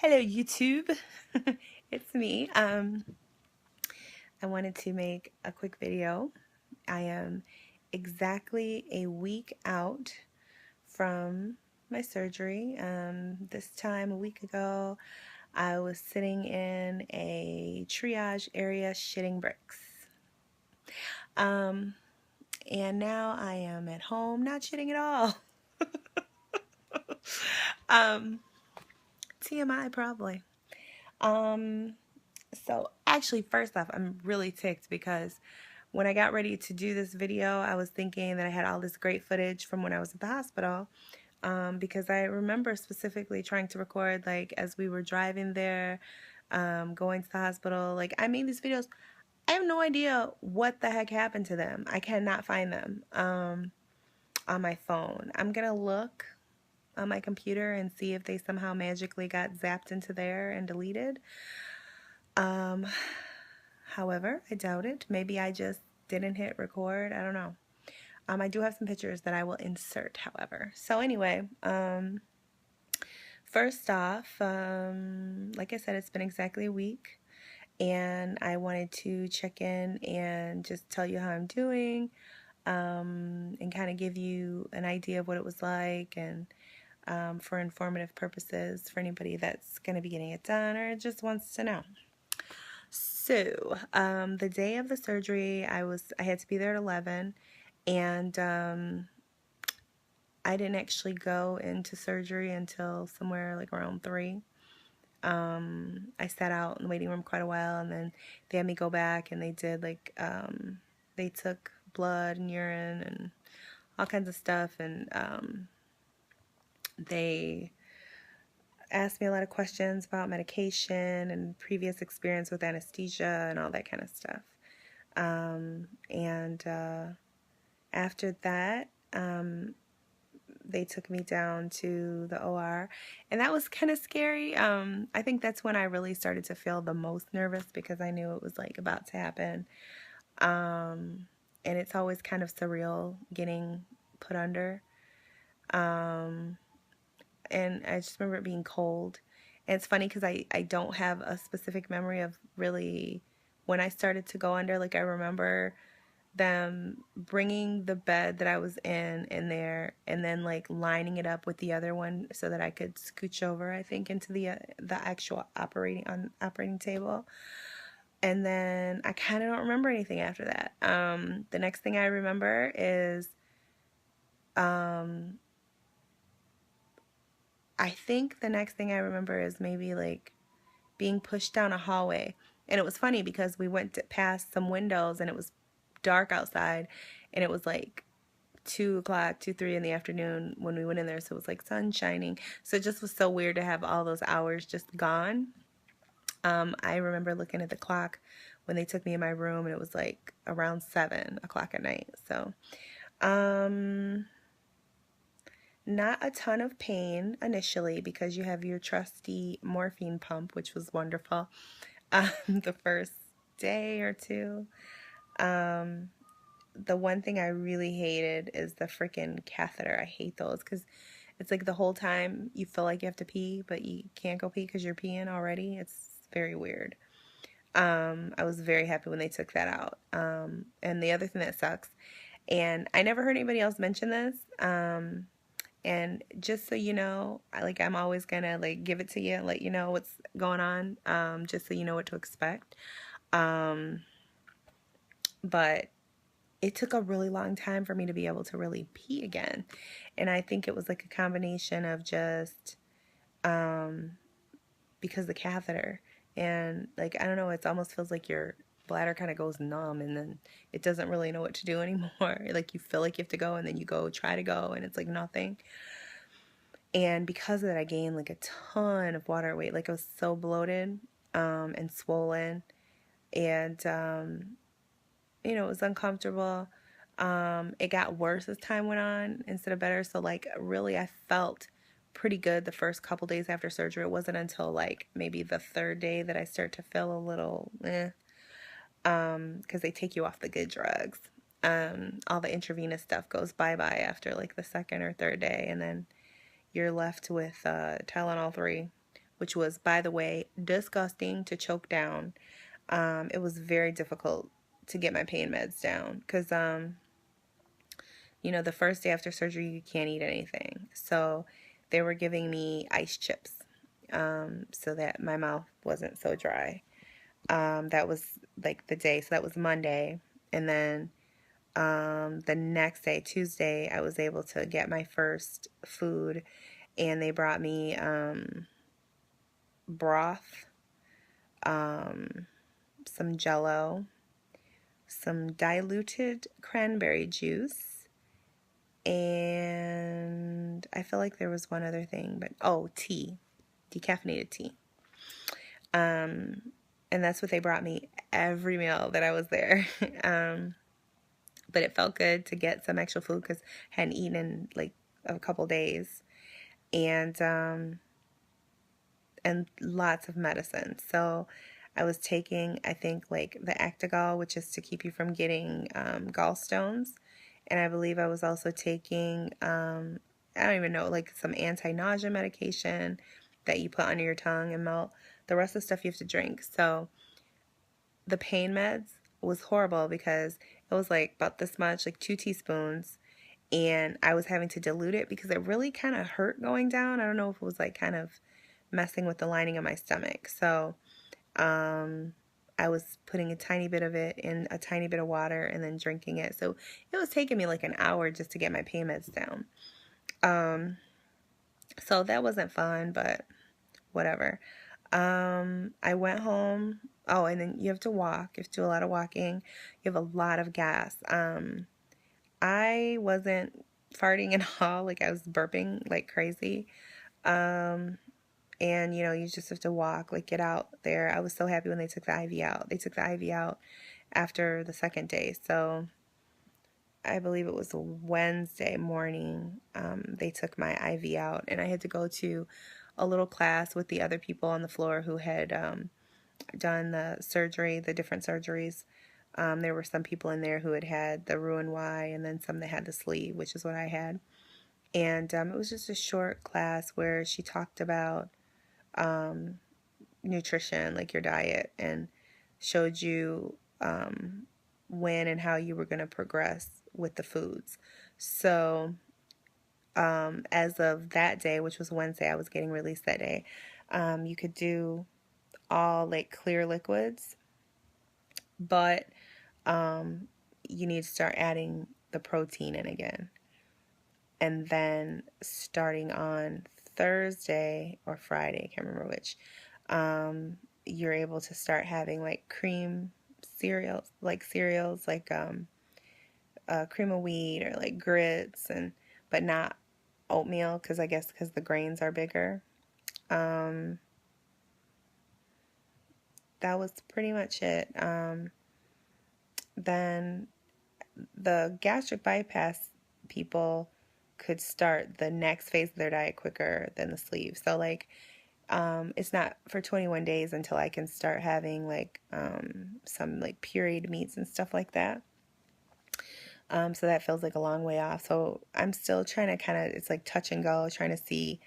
Hello YouTube. It's me. I wanted to make a quick video. I am exactly a week out from my surgery. This time a week ago, I was sitting in a triage area shitting bricks. Um, and now I am at home, not shitting at all. um, TMI probably. So actually, first off, I'm really ticked because when I got ready to do this video, I was thinking that I had all this great footage from when I was at the hospital, because I remember specifically trying to record, like, as we were driving there, going to the hospital. Like, I made these videos. I have no idea what the heck happened to them. I cannot find them on my phone. I'm gonna look on my computer and see if they somehow magically got zapped into there and deleted. Um, However, I doubt it. Maybe I just didn't hit record. I don't know. I do have some pictures that I will insert, however. So anyway, first off, like I said, it's been exactly a week, and I wanted to check in and just tell you how I'm doing, and kind of give you an idea of what it was like, and for informative purposes for anybody that's going to be getting it done or just wants to know. So, the day of the surgery, I had to be there at 11, and I didn't actually go into surgery until somewhere like around 3. I sat out in the waiting room quite a while, and then they had me go back, and they did like they took blood and urine and all kinds of stuff, and they asked me a lot of questions about medication and previous experience with anesthesia and all that kind of stuff. And after that, they took me down to the OR, and that was kind of scary. I think that's when I really started to feel the most nervous because I knew it was like about to happen. And it's always kind of surreal getting put under. And I just remember it being cold. And it's funny because I don't have a specific memory of really when I started to go under. Like, I remember them bringing the bed that I was in there, and then like lining it up with the other one so that I could scooch over, I think, into the actual operating table. And then I kind of don't remember anything after that. The next thing I remember is I think the next thing I remember is maybe like being pushed down a hallway. And it was funny because we went past some windows and it was dark outside, and it was like 2 o'clock, 2, 3 in the afternoon when we went in there. So it was like sun shining. So it just was so weird to have all those hours just gone. I remember looking at the clock when they took me in my room, and it was like around 7 o'clock at night. So, not a ton of pain initially because you have your trusty morphine pump, which was wonderful. The first day or two. The one thing I really hated is the freaking catheter. I hate those because it's like the whole time you feel like you have to pee, but you can't go pee because you're peeing already. It's very weird. I was very happy when they took that out. And the other thing that sucks, and I never heard anybody else mention this, and just so you know, I'm always gonna like give it to you and let you know what's going on, just so you know what to expect. But it took a really long time for me to be able to really pee again. And I think it was like a combination of just because the catheter, and like, I don't know, it almost feels like your bladder kind of goes numb, and then it doesn't really know what to do anymore. Like, you feel like you have to go, and then you go try to go, and it's like nothing. And because of that, I gained like a ton of water weight. Like, I was so bloated and swollen, and it was uncomfortable. It got worse as time went on instead of better. So like, really, I felt pretty good the first couple days after surgery. It wasn't until like maybe the 3rd day that I start to feel a little because they take you off the good drugs. All the intravenous stuff goes bye-bye after like the 2nd or 3rd day, and then you're left with Tylenol 3, which was, by the way, disgusting to choke down. It was very difficult to get my pain meds down because, you know, the first day after surgery, you can't eat anything. So they were giving me ice chips so that my mouth wasn't so dry. That was like the day. So that was Monday. And then the next day, Tuesday, I was able to get my first food. And they brought me broth, some Jell-O, some diluted cranberry juice, and I feel like there was one other thing, but tea, decaffeinated tea. And that's what they brought me every meal that I was there. But it felt good to get some extra food because I hadn't eaten in like a couple days, and lots of medicine. So I was taking, I think, like the Actigall, which is to keep you from getting gallstones. And I believe I was also taking, I don't even know, like some anti-nausea medication that you put under your tongue and melt. The rest of the stuff you have to drink. So the pain meds was horrible because it was like about this much, like 2 teaspoons. And I was having to dilute it because it really kind of hurt going down. I don't know if it was like kind of messing with the lining of my stomach. So I was putting a tiny bit of it in a tiny bit of water and then drinking it. So it was taking me like an hour just to get my pain meds down. So that wasn't fun, but whatever. I went home. Oh, and then you have to walk. You have to do a lot of walking. You have a lot of gas. I wasn't farting at all. Like I was burping like crazy. And, you know, you just have to walk, like get out there. I was so happy when they took the IV out. They took the IV out after the second day. So I believe it was Wednesday morning, they took my IV out. And I had to go to a little class with the other people on the floor who had done the surgery, the different surgeries. There were some people in there who had had the Roux-en-Y and then some that had the sleeve, which is what I had. And it was just a short class where she talked about nutrition, like your diet, and showed you when and how you were going to progress with the foods. So as of that day, which was Wednesday, I was getting released that day, you could do all like clear liquids, but you need to start adding the protein in again. And then starting on Thursday or Friday, I can't remember which, you're able to start having like cream cereals, like cream of wheat or like grits, but not oatmeal because I guess because the grains are bigger. That was pretty much it. Then the gastric bypass people could start the next phase of their diet quicker than the sleeve. So like it's not for 21 days until I can start having like some like pureed meats and stuff like that. So that feels like a long way off. So I'm still trying to kind of, it's like touch and go, trying to see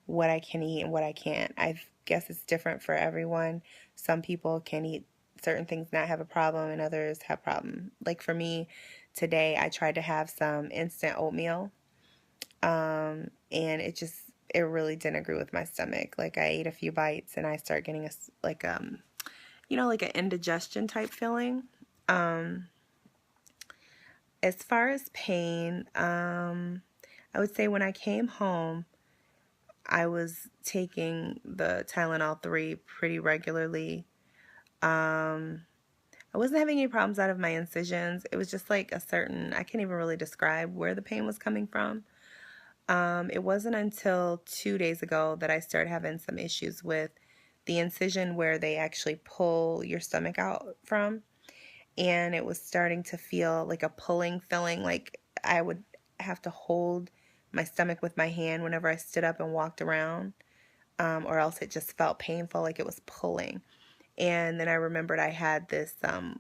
what I can eat and what I can't. I guess it's different for everyone. Some people can eat certain things, not have a problem, and others have problem. Like for me, today I tried to have some instant oatmeal, and it really didn't agree with my stomach. Like I ate a few bites and I started getting like you know, like an indigestion type feeling. As far as pain, I would say when I came home, I was taking the Tylenol 3 pretty regularly. I wasn't having any problems out of my incisions. It was just like I can't even really describe where the pain was coming from. It wasn't until 2 days ago that I started having some issues with the incision where they actually pull your stomach out from. And it was starting to feel like a pulling feeling, like I would have to hold my stomach with my hand whenever I stood up and walked around, or else it just felt painful, like it was pulling. And then I remembered I had this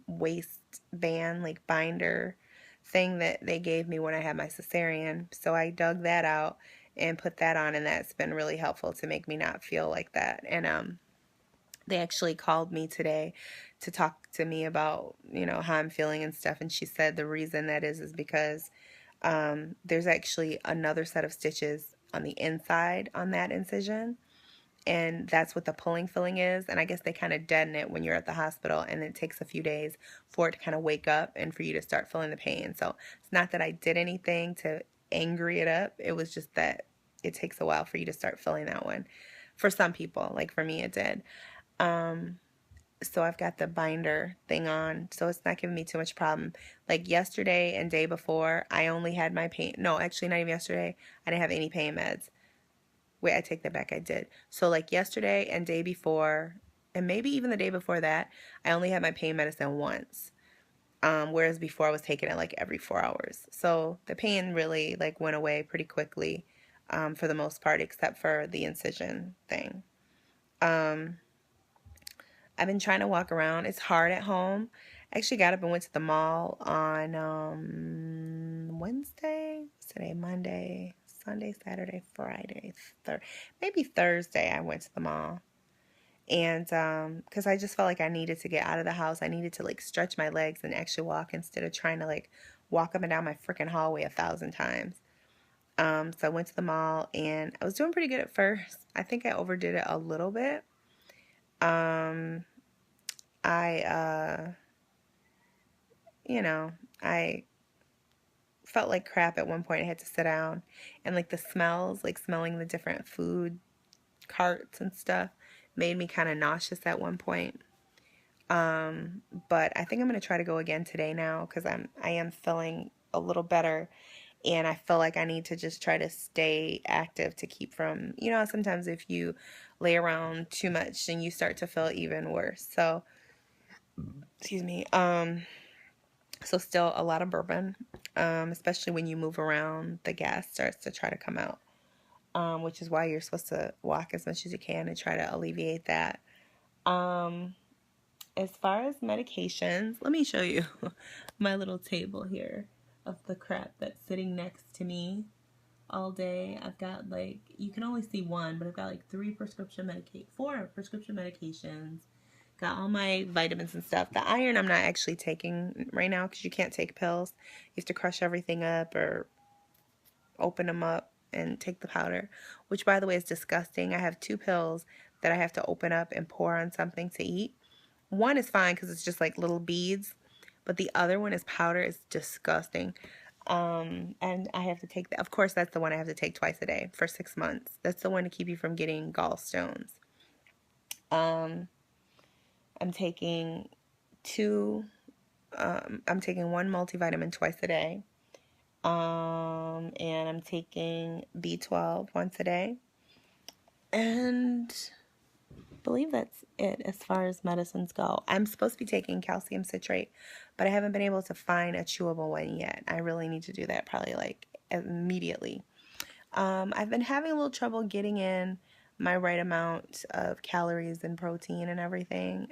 waistband, like binder thing that they gave me when I had my cesarean. So I dug that out and put that on, and that's been really helpful to make me not feel like that. And they actually called me today to talk to me about, how I'm feeling and stuff, and she said the reason that is because there's actually another set of stitches on the inside on that incision, and that's what the pulling filling is. And I guess they kind of deaden it when you're at the hospital, and it takes a few days for it to kind of wake up and for you to start feeling the pain. So it's not that I did anything to angry it up. It was just that it takes a while for you to start feeling that one. For some people, like for me, it did. So I've got the binder thing on, so it's not giving me too much problem. Like yesterday and day before, I only had my pain. No, actually not even yesterday. I didn't have any pain meds. Wait, I take that back. I did. So like yesterday and day before, and maybe even the day before that, I only had my pain medicine once. Whereas before I was taking it like every 4 hours. So the pain really like went away pretty quickly, for the most part, except for the incision thing. I've been trying to walk around. It's hard at home. I actually got up and went to the mall on Wednesday. What's today? Monday, Sunday, Saturday, Friday, maybe Thursday. I went to the mall, and because I just felt like I needed to get out of the house. I needed to like stretch my legs and actually walk instead of trying to like walk up and down my freaking hallway 1,000 times. So I went to the mall, and I was doing pretty good at first. I think I overdid it a little bit. Um, I, I felt like crap at one point. I had to sit down, and like the smells, like smelling the different food carts and stuff, made me kind of nauseous at one point. But I think I'm going to try to go again today now, because I am feeling a little better, and I feel like I need to just try to stay active to keep from, sometimes if you lay around too much, then you start to feel even worse. So, excuse me. So still a lot of burping, especially when you move around, the gas starts to try to come out, which is why you're supposed to walk as much as you can and try to alleviate that. As far as medications, let me show you my little table here of the crap that's sitting next to me all day. I've got like, you can only see one, but I've got like 4 prescription medications. Got all my vitamins and stuff. The iron I'm not actually taking right now because you can't take pills. You have to crush everything up or open them up and take the powder, which by the way is disgusting. I have 2 pills that I have to open up and pour on something to eat. One is fine because it's just like little beads, but the other one is powder. It's disgusting. And I have to take that. Of course, that's the one I have to take twice a day for 6 months. That's the one to keep you from getting gallstones. I'm taking I'm taking 1 multivitamin twice a day. And I'm taking B12 once a day. And I believe that's it as far as medicines go. I'm supposed to be taking calcium citrate, but I haven't been able to find a chewable one yet. I really need to do that probably like immediately. I've been having a little trouble getting in my right amount of calories and protein and everything.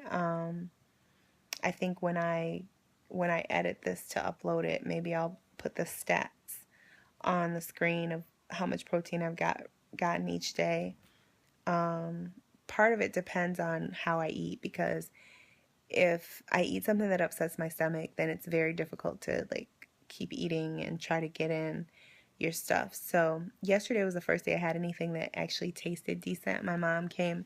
I think when I edit this to upload it, maybe I'll put the stats on the screen of how much protein I've gotten each day. Part of it depends on how I eat, because if I eat something that upsets my stomach, then it's very difficult to like keep eating and try to get in your stuff. So yesterday was the first day I had anything that actually tasted decent. My mom came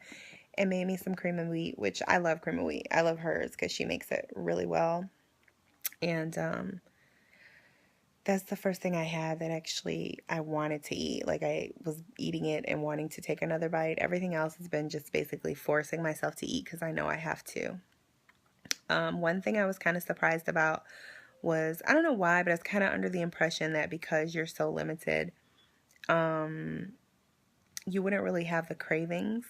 and made me some cream of wheat, which I love cream of wheat. I love hers because she makes it really well. And that's the first thing I had that actually I wanted to eat. Like I was eating it and wanting to take another bite. Everything else has been just basically forcing myself to eat because I know I have to. One thing I was kind of surprised about was, I don't know why, but I was kind of under the impression that because you're so limited, you wouldn't really have the cravings.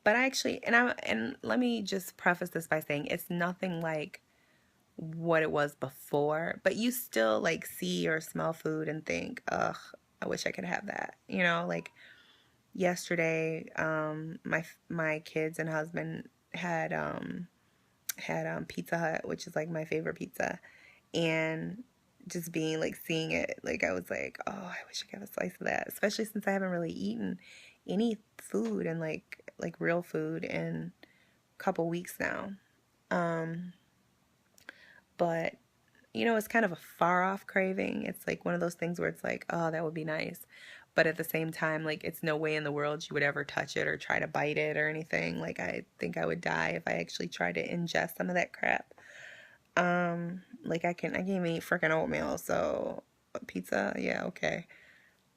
But I actually, and let me just preface this by saying it's nothing like what it was before, but you still like see or smell food and think, ugh, I wish I could have that. Like yesterday, my kids and husband had Pizza Hut, which is like my favorite pizza, and just being like seeing it, like I was like, oh, I wish I could have a slice of that, especially since I haven't really eaten any food and like real food in a couple weeks now. But it's kind of a far off craving. It's like one of those things where it's like, oh, that would be nice. But at the same time, like, it's no way in the world you would ever touch it or try to bite it or anything. Like, I think I would die if I actually tried to ingest some of that crap. Like, I can't even eat freaking oatmeal, so pizza, yeah, okay.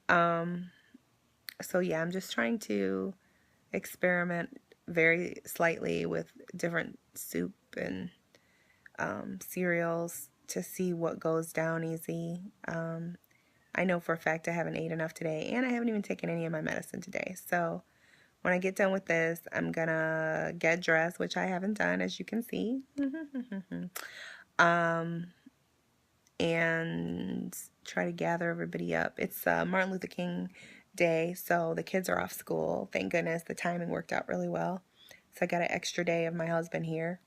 So yeah, I'm just trying to experiment very slightly with different soup and cereals to see what goes down easy. I know for a fact I haven't ate enough today, and I haven't even taken any of my medicine today. So when I get done with this, I'm gonna get dressed, which I haven't done, as you can see. And try to gather everybody up. It's Martin Luther King Day, so the kids are off school. Thank goodness, the timing worked out really well. So I got an extra day of my husband here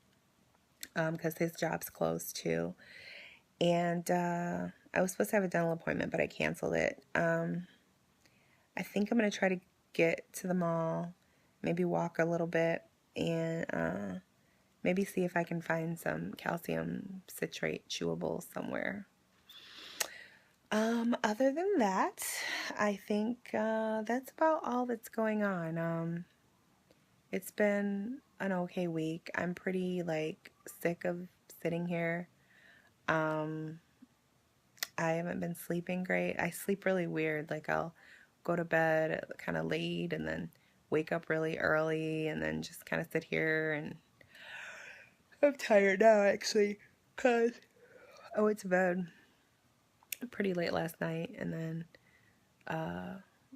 because his job's closed too. And I was supposed to have a dental appointment, but I canceled it. I think I'm going to try to get to the mall, maybe walk a little bit, and maybe see if I can find some calcium citrate chewable somewhere. Other than that, I think that's about all that's going on. It's been an okay week. I'm pretty, like, sick of sitting here. I haven't been sleeping great. I sleep really weird. Like, I'll go to bed kind of late and then wake up really early and then just kind of sit here, and I'm tired now, actually, because I went to bed pretty late last night, and then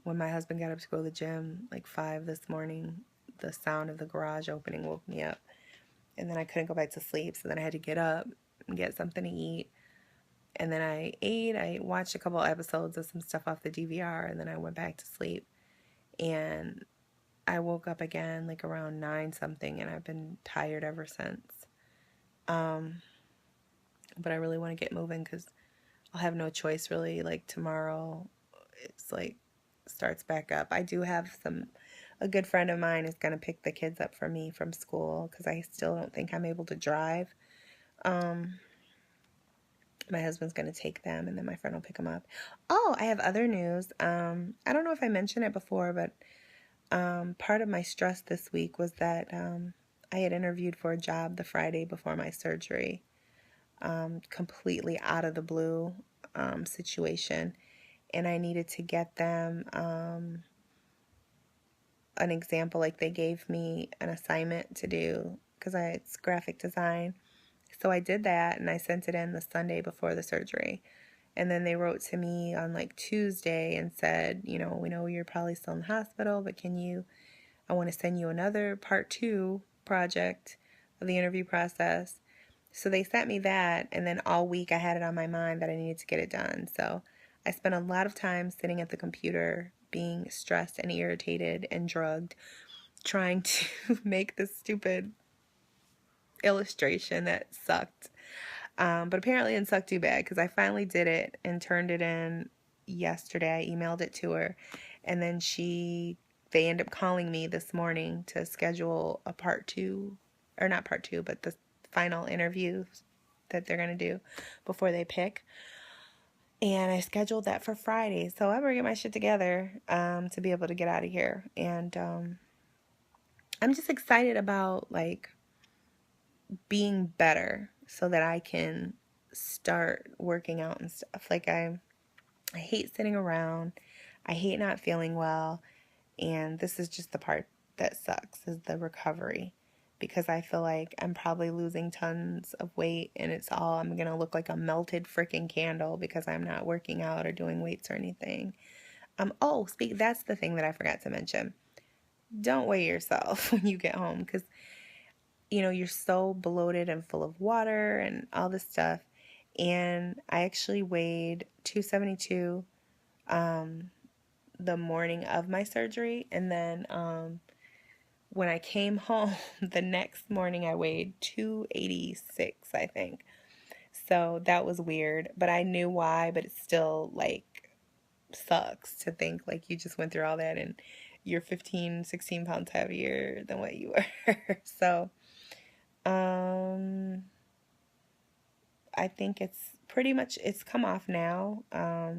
when my husband got up to go to the gym, like 5 this morning, the sound of the garage opening woke me up, and then I couldn't go back to sleep, so then I had to get up and get something to eat. And then I ate, I watched a couple episodes of some stuff off the DVR, and then I went back to sleep. And I woke up again like around 9 something, and I've been tired ever since. But I really want to get moving because I'll have no choice really. Like tomorrow, it's like starts back up. I do have a good friend of mine is going to pick the kids up for me from school because I still don't think I'm able to drive. My husband's going to take them, and then my friend will pick them up. Oh, I have other news. I don't know if I mentioned it before, but part of my stress this week was that I had interviewed for a job the Friday before my surgery, completely out of the blue situation, and I needed to get them an example. Like, they gave me an assignment to do because it's graphic design. So I did that, and I sent it in the Sunday before the surgery. And then they wrote to me on like Tuesday and said, we know you're probably still in the hospital, but I want to send you another part 2 project of the interview process. So they sent me that, and then all week I had it on my mind that I needed to get it done. So I spent a lot of time sitting at the computer, being stressed and irritated and drugged, trying to make this stupid illustration that sucked. But apparently it didn't suck too bad because I finally did it and turned it in yesterday. I emailed it to her, and then they ended up calling me this morning to schedule a part 2, or not part 2, but the final interview that they're going to do before they pick. And I scheduled that for Friday. So I'm going to get my shit together to be able to get out of here. And I'm just excited about, like, being better so that I can start working out and stuff. Like, I hate sitting around. I hate not feeling well. And this is just the part that sucks, is the recovery. Because I feel like I'm probably losing tons of weight, and I'm going to look like a melted freaking candle because I'm not working out or doing weights or anything. That's the thing that I forgot to mention. Don't weigh yourself when you get home because, you're so bloated and full of water and all this stuff. And I actually weighed 272 the morning of my surgery, and then when I came home the next morning I weighed 286, I think. So that was weird, but I knew why, but it's still like sucks to think like you just went through all that and you're 15, 16 pounds heavier than what you were. So, um, I think it's pretty much, it's come off now. I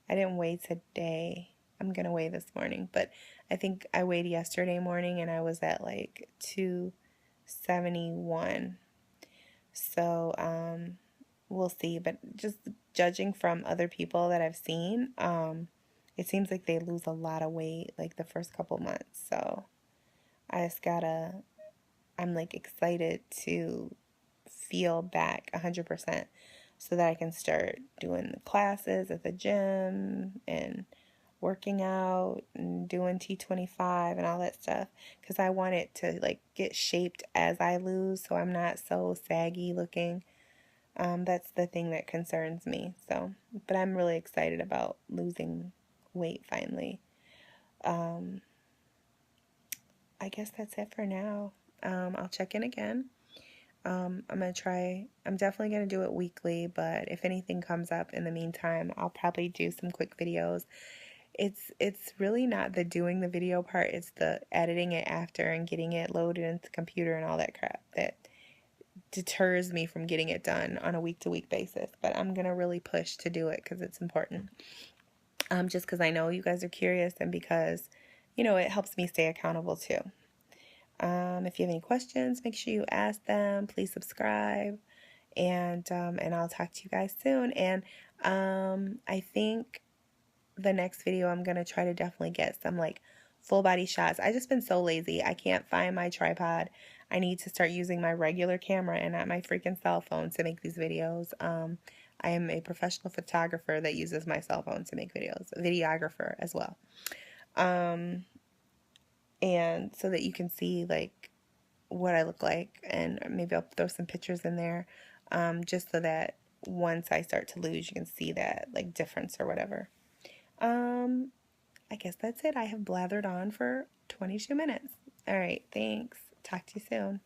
didn't weigh today. I'm gonna weigh this morning, but I think I weighed yesterday morning and I was at like 271. So, we'll see. But just judging from other people that I've seen, it seems like they lose a lot of weight like the first couple months. So I just gotta, I'm like excited to feel back 100% so that I can start doing the classes at the gym and working out and doing T25 and all that stuff because I want it to like get shaped as I lose so I'm not so saggy looking. That's the thing that concerns me. So, but I'm really excited about losing weight finally. Um, I guess that's it for now. I'll check in again. I'm definitely going to do it weekly, but if anything comes up in the meantime, I'll probably do some quick videos. It's really not the doing the video part, it's the editing it after and getting it loaded into the computer and all that crap that deters me from getting it done on a week-to-week basis. But I'm going to really push to do it because it's important. Just because I know you guys are curious and because, it helps me stay accountable too. If you have any questions, make sure you ask them. Please subscribe, and I'll talk to you guys soon. And I think the next video I'm gonna try to definitely get some like full body shots. I just been so lazy. I can't find my tripod. I need to start using my regular camera and not my freaking cell phone to make these videos. I am a professional photographer that uses my cell phone to make videos, a videographer as well. And so that you can see like what I look like, and maybe I'll throw some pictures in there, just so that once I start to lose, you can see that like difference or whatever. I guess that's it. I have blathered on for 22 minutes. All right, thanks. Talk to you soon.